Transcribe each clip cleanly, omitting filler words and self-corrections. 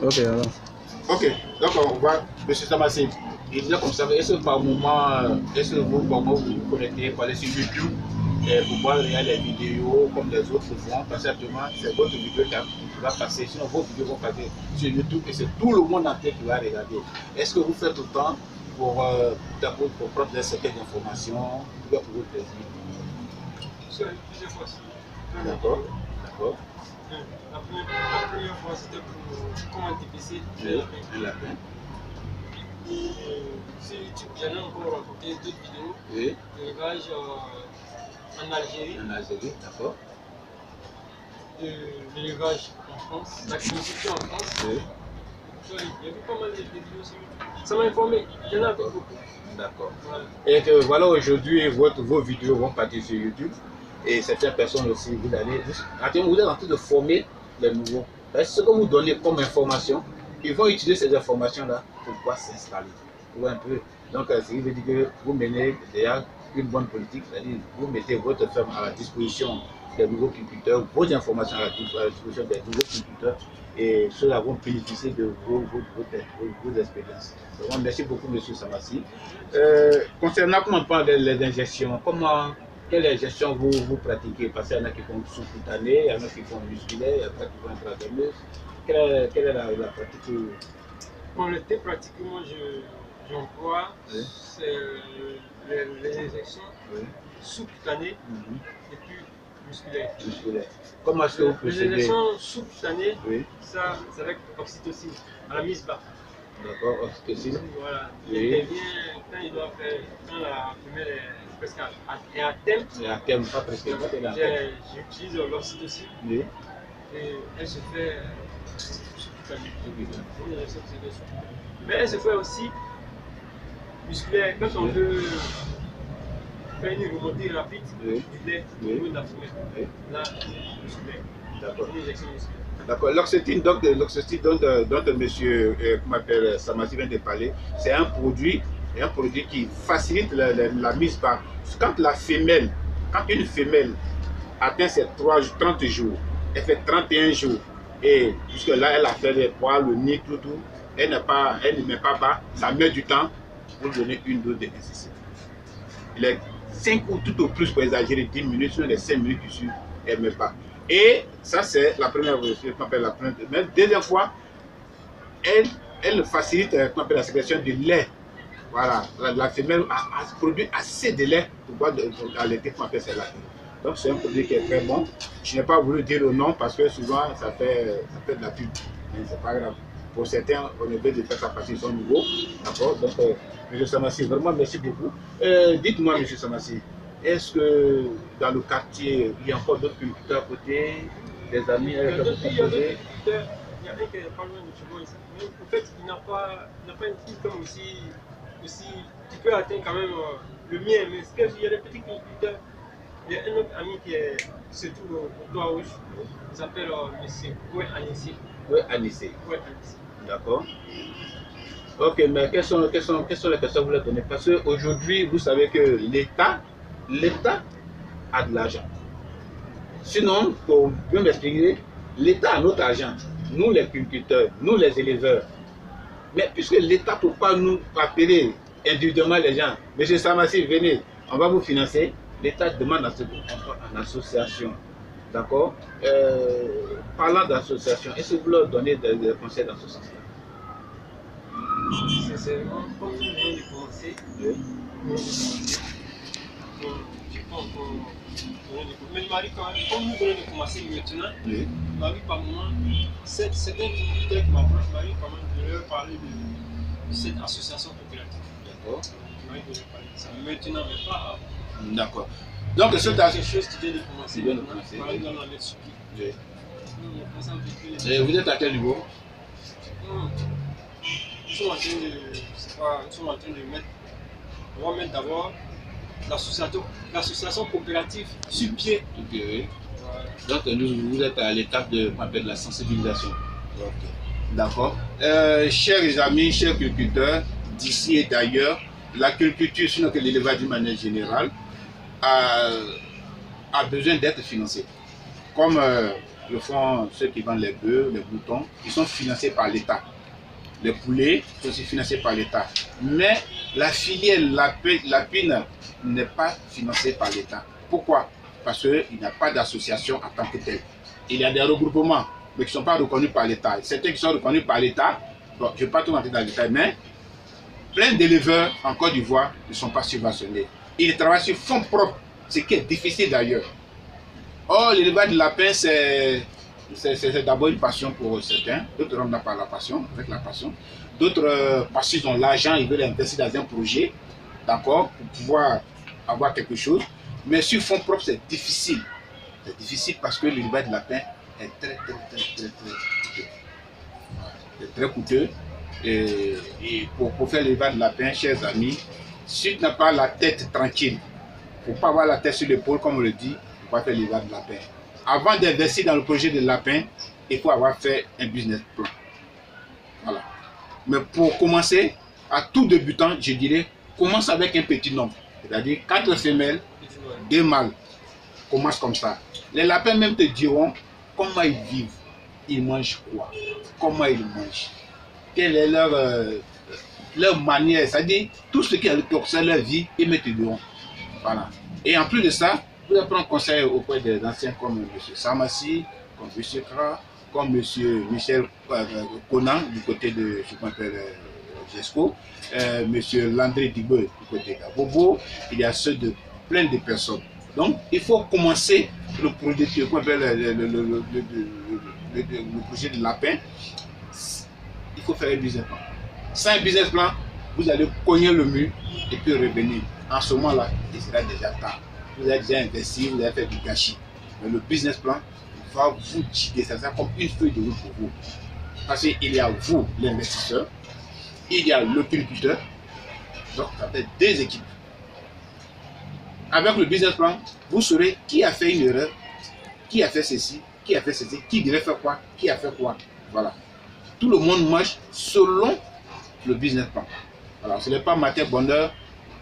Ok, alors. Ok, donc on va, monsieur Samassi, il dit comme ça, est-ce que par moment, vous vous connectez, parlez sur YouTube pour voir les vidéos comme les autres font, parce que actuellement, c'est votre vidéo qui va passer, sinon vos vidéos vont passer sur YouTube et c'est tout le monde entier qui va regarder. Est-ce que vous faites autant pour prendre certaines informations, pour votre plaisir? C'est plusieurs fois. D'accord, d'accord. La première fois, c'était pour comment TPC, Un lapin. Sur YouTube, j'en ai encore raconté d'autres vidéos. Oui. L'élevage en Algérie. En Algérie, d'accord. L'élevage en France, l'agriculture en France. Oui. Il y a eu pas mal de vidéos sur YouTube. Ça m'a informé, il y en a beaucoup. D'accord. Voilà. Et que voilà, aujourd'hui, vos vidéos vont partir sur YouTube. Et certaines personnes aussi, vous êtes en train de former les nouveaux. Ce que vous donnez comme information, ils vont utiliser ces informations-là pour pouvoir s'installer. Un peu. Donc, ce qui veut dire que vous menez déjà une bonne politique, c'est-à-dire vous mettez votre ferme à la disposition des nouveaux culteurs, vos informations à la disposition des nouveaux culteurs, et ceux-là vont bénéficier de vos expériences. Donc, merci beaucoup, M. Samassi. Concernant comment on parle des injections, quelle injection vous pratiquez? Parce qu'il y en a qui font sous-cutanées, il y en a qui font musculaire, il y en a qui font intraveineuse. Quelle est la pratique? Pour le thé, pratiquement, j'emploie les injections sous-cutanées et puis musculaires. Comment est-ce que vous procédez? Les injections sous-cutanées, ça c'est avec oxytocine, à la mise bas. D'accord, oxytocine. Voilà. Et bien, quand il doit faire, quand la femelle est presque à thème, pas presque. j'utilise l'oxytocine. Oui. Et elle se fait sous-cutanée. Mais elle se fait aussi musculaire quand on veut faire une remontée rapide du lait au niveau de la femelle. Là, musculaire. D'accord. Une injection musculaire. D'accord. L'oxytocine dont M. Samassi vient de parler, c'est un produit qui facilite la mise bas. Quand une femelle atteint ses 30 jours, elle fait 31 jours, et puisque là elle a fait les poils, le nid, tout, elle ne met pas bas, ça met du temps pour donner une dose de insecticide. Les 5 ou tout au plus, pour exagérer, 10 minutes, sur les 5 minutes dessus, elle ne met pas. Et ça, c'est la première fois, mais la deuxième fois, elle facilite la sécrétion du lait. Voilà, la femelle a produit assez de lait pour pouvoir allaiter qu'on appelle celle-là. Donc c'est un produit qui est très bon. Je n'ai pas voulu dire le nom parce que souvent ça fait de la pub. Mais c'est pas grave. Pour certains, on est bien de faire ça parce qu'ils sont nouveaux. D'accord. Donc, M. Samassi, vraiment merci beaucoup. Dites-moi, M. Samassi, est-ce que dans le quartier, il y a encore d'autres culteurs à côté, des amis avec qui vous Il y a un qui est pas loin de chez moi ici. Mais en fait, il n'a pas une fille comme aussi tu peux atteindre quand même le mien. Mais ce qu'il y a des petits culteurs. Il y a un autre ami qui se trouve au toit rouge. Il s'appelle M. Oué Anissé. Oui, Anissé. D'accord. Ok, mais quelles sont les questions que vous voulez donner? Parce qu'aujourd'hui, vous savez que l'État a de l'argent. Sinon, pour bien m'expliquer, l'État a notre argent. Nous, les culteurs, nous, les éleveurs. Mais puisque l'État ne peut pas nous appeler individuellement les gens, M. Samassi, venez, on va vous financer. L'État demande à ce qu'on soit en association. D'accord. Parlant d'association, est-ce que vous leur donnez des conseils dans ce sens-là? Sincèrement, comme nous venons de commencer, mais Marie, comme nous venons de commencer maintenant, Marie, par moment, c'est un cultivateur qui m'approche, Marie, par moment, de leur parler de cette association coopérative. D'accord. Marie de leur parler de ça. Maintenant, mais pas avant. D'accord. Donc, c'est quelque chose qui vient de commencer. Marie dans la lettre. Vous êtes à quel niveau? Nous sommes en train de mettre, on va mettre d'abord l'association coopérative sur pied. Oui. Donc vous êtes à l'étape de la sensibilisation. D'accord. Chers amis, chers agriculteurs d'ici et d'ailleurs, l'agriculture, sinon que l'élevage d'une manière générale, a besoin d'être financé. Comme le font ceux qui vendent les bœufs, les moutons, ils sont financés par l'État. Les poulets sont aussi financés par l'État. Mais la filière lapine n'est pas financée par l'État. Pourquoi? Parce qu'il n'y a pas d'association en tant que telle. Il y a des regroupements, mais qui ne sont pas reconnus par l'État. Certains qui sont reconnus par l'État, bon, je ne vais pas tout rentrer dans le détail, mais plein d'éleveurs en Côte d'Ivoire ne sont pas subventionnés. Ils travaillent sur fonds propres, ce qui est difficile d'ailleurs. Or, l'élevage de lapin, c'est d'abord une passion pour certains. D'autres rentrent par la passion, avec la passion. D'autres, parce qu'ils ont l'argent, ils veulent investir dans un projet, d'accord, pour pouvoir avoir quelque chose. Mais sur fonds propres, c'est difficile. C'est difficile parce que l'élevage de lapin est très coûteux. C'est très coûteux. Et pour faire l'élevage de lapin, chers amis, si tu n'as pas la tête tranquille, il ne faut pas avoir la tête sur l'épaule, comme on le dit, pour pas faire l'élevage de lapin. Avant d'investir dans le projet de lapin, il faut avoir fait un business plan. Voilà. Mais pour commencer, à tout débutant, je dirais, commence avec un petit nombre. C'est-à-dire 4 femelles, 2 mâles. Commence comme ça. Les lapins même te diront comment ils vivent, ils mangent quoi, comment ils mangent, quelle est leur manière, c'est-à-dire tout ce qui concerne leur vie, ils me te diront. Voilà. Et en plus de ça, vous allez prendre conseil auprès des anciens comme M. Samassi, comme M. Kra, comme M. Michel Conan du côté de ce qu'on appelle GESCO, M. Landry Dibo du côté de Bobo, il y a ceux de plein de personnes. Donc, il faut commencer le projet, le projet de lapin. Il faut faire un business plan. Sans un business plan, vous allez cogner le mur et puis revenir. En ce moment-là, il sera déjà tard. Vous avez déjà investi, vous avez fait du gâchis. Mais le business plan va vous guider. Ça sera comme une feuille de route pour vous. Parce qu'il y a vous, l'investisseur, il y a le cultivateur. Donc, ça fait 2 équipes. Avec le business plan, vous saurez qui a fait une erreur, qui a fait ceci, qui a fait ceci, qui devait faire quoi, qui a fait quoi. Voilà. Tout le monde marche selon le business plan. Voilà. Ce n'est pas matin bonheur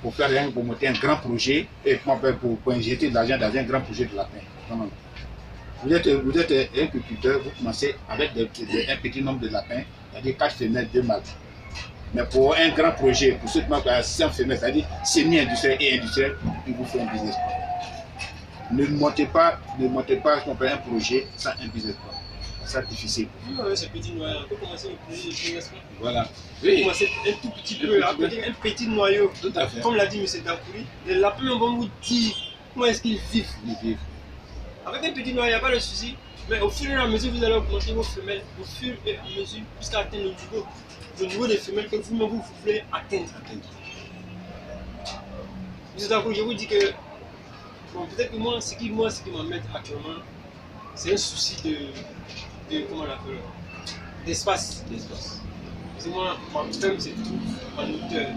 pour faire rien, pour monter un grand projet et pour injecter de l'argent dans un grand projet de lapin. Non, non. Vous êtes un cultivateur, vous commencez avec un petit nombre de lapins, c'est-à-dire 4 femelles, 2 mâles. Mais pour un grand projet, pour ceux qui ont 100 femelles, c'est-à-dire semi-industriel et industriel, il vous faut un business plan. Ne montez pas un projet sans un business plan. C'est difficile. Ce petit noyau, on peut commencer le business plan. Voilà. Oui. Commencer un tout petit peu, un petit noyau. Tout à fait. Comme l'a dit M. Dakouri, les lapins vont vous dire comment est-ce qu'ils vivent. Avec un petit noyau, il n'y a pas de souci. Mais au fur et à mesure, vous allez augmenter vos femelles, au fur et à mesure, jusqu'à atteindre le niveau des femelles que vous-même vous voulez atteindre. M. Dakouri, je vous dis que, bon, peut-être que moi, ce qui m'embête actuellement, c'est un souci de comment on appelle, d'espace. Parce que moi, mon thème, c'est tout en hauteur.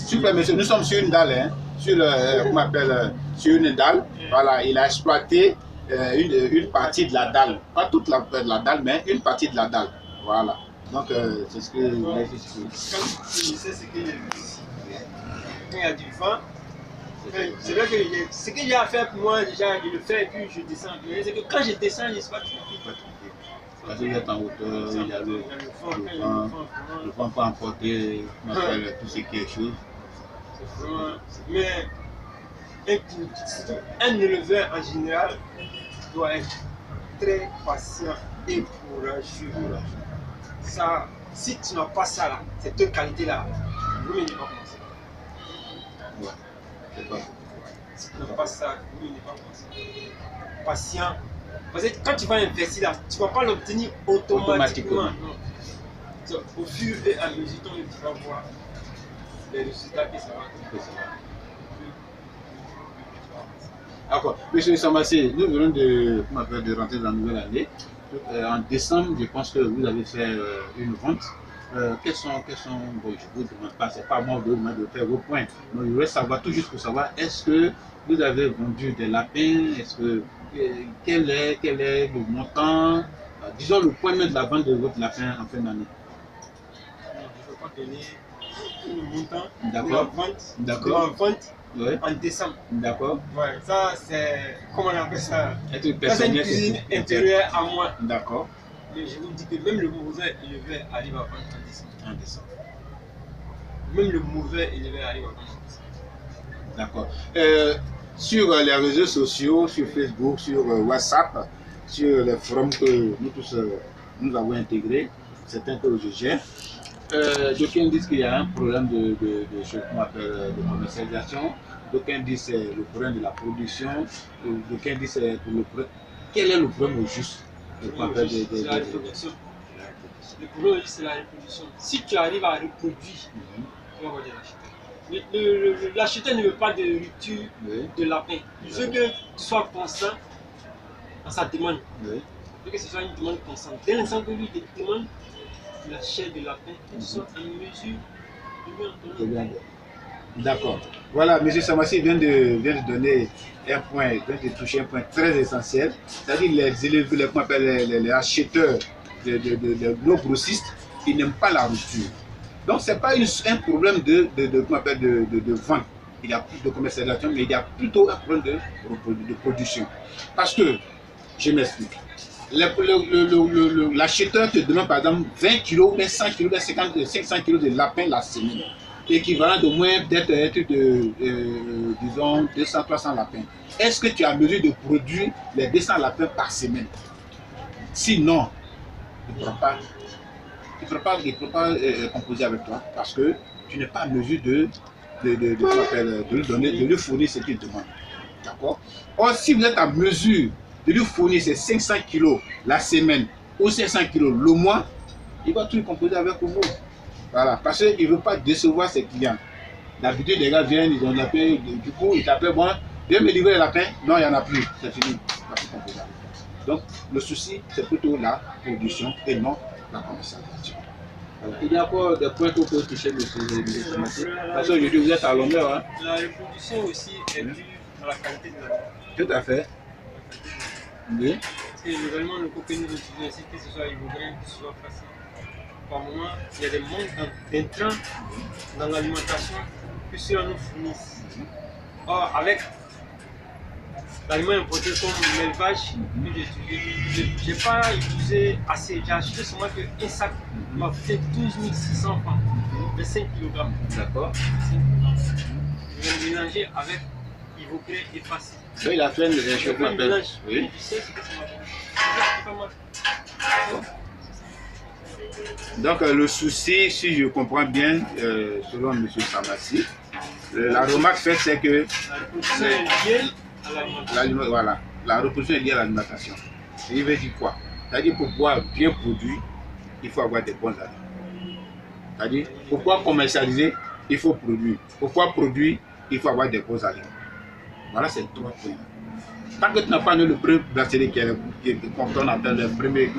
Super, monsieur, nous sommes sur une dalle, hein, sur une dalle. Voilà, il a exploité une partie de la dalle. Pas toute la dalle, mais une partie de la dalle. Voilà. Donc, c'est ce que il a expliqué. Quand je sais ce qu'il y a ici, quand il y a du vent, c'est vrai que ce qu'il y a à faire pour moi, déjà, je le fais et puis je descends. Mais c'est que quand je descends, je ne suis pas tranquille. Parce qu'il y a en hauteur, il y a le vent peut emporter tout ce qui est chose. Mais un éleveur en général doit être très patient et courageux. Ça, si tu n'as pas ça là, cette qualité-là, vous ne pouvez pas commencer. Ouais, c'est pas. Si tu n'as pas ça, vous ne pouvez pas commencer. Patient. Parce que quand tu vas investir là, tu ne vas pas l'obtenir automatiquement. Non. Au fur et à mesure, tu vas voir les résultats que ça va. D'accord. Monsieur Samassi, nous venons de rentrer dans la nouvelle année. En décembre, je pense que vous avez fait une vente. Quels sont bon, je ne vous demande pas, c'est pas moi de vous demander de faire vos points. Mais je voudrais savoir, tout juste pour savoir, est-ce que vous avez vendu des lapins? Est-ce que quel est le montant, disons le point même de la vente de votre lapin en fin d'année? Je ne peux pas donner le montant de la vente. D'accord. Ouais. en décembre. D'accord. Ouais, ça c'est, comment on appelle ça? Être Ça, c'est une personnel, cuisine c'est intérieure à moi. D'accord. Mais je vous dis que même le mauvais éleveur arrive à vendre en décembre. En décembre. Même le mauvais éleveur arrive à vendre en décembre. D'accord. Sur les réseaux sociaux, sur Facebook, sur WhatsApp, sur les forums que nous tous nous avons intégrés, certains que je gère, d'aucuns disent qu'il y a un problème de commercialisation, d'aucuns disent c'est le problème de la production, d'aucuns disent c'est pour le problème. Quel est le problème au juste? C'est la reproduction. Le problème, c'est la reproduction. Si tu arrives à reproduire, tu vas avoir de l'acheteur. L'acheteur ne veut pas de rupture de lapin. Il veut que tu sois constant dans sa demande. Il veut que ce soit une demande constante. Dès l'instant que lui te demande la chair de lapin, que tu sois en mesure de lui en donner. D'accord. Voilà, M. Samassi vient de donner un point, vient de toucher un point très essentiel. C'est-à-dire les éleveurs, les acheteurs, les gros grossistes, ils n'aiment pas la rupture. Donc, ce n'est pas un problème de vente. Il y a plus de commercialisation, mais il y a plutôt un problème de production. Parce que, je m'explique. L'acheteur te demande par exemple 20 kg, 100 kg, 50, 500 kg de lapin la semaine. Équivalent de moins d'être disons 200-300 lapins. Est-ce que tu as mesure de produire les 200 lapins par semaine? Sinon, il ne peut pas composer avec toi parce que tu n'es pas en mesure de lui fournir ce qu'il demande. D'accord? Or, si vous êtes en mesure de lui fournir ces 500 kg la semaine ou 500 kg le mois, il va tout composer avec vous. Voilà, parce qu'il ne veut pas décevoir ses clients. D'habitude, les gars viennent, ils ont lapin, du coup, ils t'appellent, bon, viens me livrer les lapins. Non, il n'y en a plus, c'est fini. Donc, le souci, c'est plutôt la production et non la commercialisation. Voilà. Il y a encore des points que vous pouvez toucher, monsieur Samassi. Parce qu'aujourd'hui, vous êtes à l'honneur. Hein. La reproduction aussi est due à la qualité de l'aliment. Tout à fait. Oui. Parce que les aliments locaux que nous utilisons ici, que ce soit ivoirien, que ce soit facile, par moment, il y a des manques d'intrants dans l'alimentation que ceux-là nous fournissent. Or, avec l'aliment importé comme l'élevage que j'ai utilisé, je n'ai pas utilisé assez. J'ai acheté seulement qu'un sac m'a coûté 12 600 francs de 5 kg. D'accord. Je vais le mélanger avec Ivoclé et Facile. Ça, il a fait un chauffement. Oui. Tu sais ce que ça m'a fait. Donc le souci, si je comprends bien, selon M. Samassi, la remarque faite c'est que la reproduction est liée à l'alimentation. Il veut dire quoi? C'est-à-dire pour pouvoir bien produire, il faut avoir des bons aliments. C'est-à-dire pour pouvoir commercialiser, il faut produire. Pour pouvoir produire, il faut avoir des bons aliments. Voilà, c'est trois points. Tant que tu n'as pas le premier bracelet qui est comme on appelle le premier,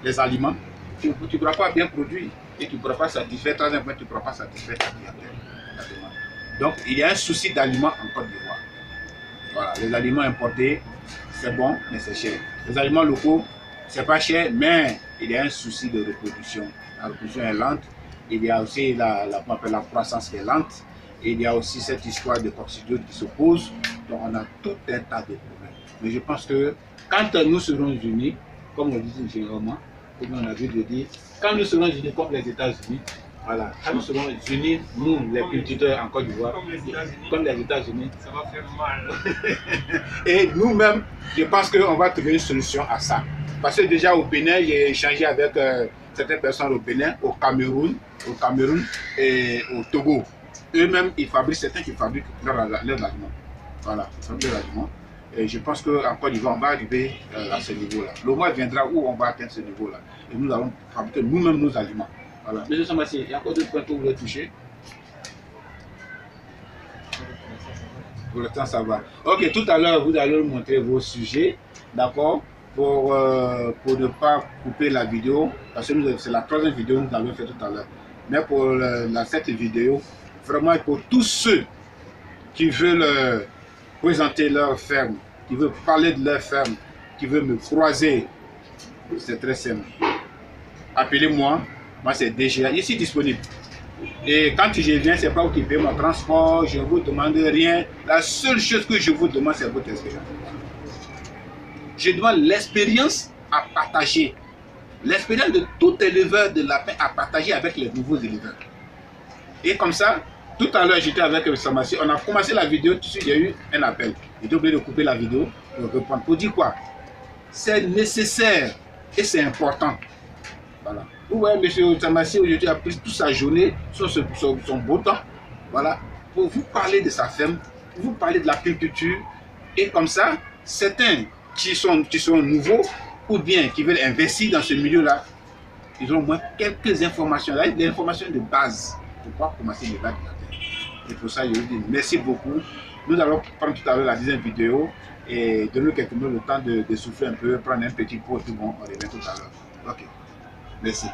les aliments, tu ne pourras pas bien produire et tu ne pourras pas satisfaire. Troisième point, tu ne pourras pas satisfaire ta demande. Donc, il y a un souci d'aliments en Côte d'Ivoire. Voilà, les aliments importés, c'est bon, mais c'est cher. Les aliments locaux, c'est pas cher, mais il y a un souci de reproduction. La reproduction est lente. Il y a aussi la croissance qui est lente. Et il y a aussi cette histoire de coccidiose qui se pose. Donc, on a tout un tas de problèmes. Mais je pense que quand nous serons unis, comme on dit généralement, comme on a vu de dire, quand nous serons unis comme les États-Unis, voilà, quand nous serons unis, nous, les cultivateurs en Côte d'Ivoire, comme les États-Unis, ça va faire mal. Et nous-mêmes, je pense qu'on va trouver une solution à ça. Parce que déjà au Bénin, j'ai échangé avec certaines personnes au Bénin, au Cameroun et au Togo. Eux-mêmes, ils fabriquent, certains qui fabriquent leurs aliments. Voilà, ils fabriquent leurs aliments. Et je pense qu'en Côte d'Ivoire, on va arriver à ce niveau-là. Le mois viendra où on va atteindre ce niveau-là. Et nous allons fabriquer nous-mêmes nos aliments. Voilà. Monsieur Samassi, il y a encore d'autres points que vous voulez toucher? Pour le temps, ça va. Ok, tout à l'heure, vous allez nous montrer vos sujets, d'accord, pour ne pas couper la vidéo, parce que c'est la troisième vidéo que nous avons fait tout à l'heure. Mais pour cette vidéo, vraiment pour tous ceux qui veulent présenter leur ferme, qui veulent parler de leur ferme, qui veulent me croiser, c'est très simple. Appelez-moi, moi c'est DGA, je suis disponible. Et quand je viens, c'est pas vous qui payez mon transport, je ne vous demande rien. La seule chose que je vous demande, c'est votre expérience. Je demande l'expérience à partager. L'expérience de tout éleveur de lapin à partager avec les nouveaux éleveurs. Et comme ça, tout à l'heure, j'étais avec Samassi, on a commencé la vidéo, tout de suite, il y a eu un appel. J'étais obligé de couper la vidéo pour répondre. Pour dire quoi? C'est nécessaire et c'est important. Voilà. Vous voyez, M. Samassi, aujourd'hui, a pris toute sa journée sur son beau temps. Voilà. Pour vous parler de sa ferme, pour vous parler de l'agriculture. Et comme ça, certains qui sont nouveaux ou bien qui veulent investir dans ce milieu-là, ils ont au moins quelques informations, là, des informations de base pour pouvoir commencer le débat de la terre. Et pour ça, je vous dis merci beaucoup. Nous allons prendre tout à l'heure la deuxième vidéo et donner quelques minutes le temps de souffler un peu, prendre un petit pot, tout bon, on revient tout à l'heure. Ok, merci.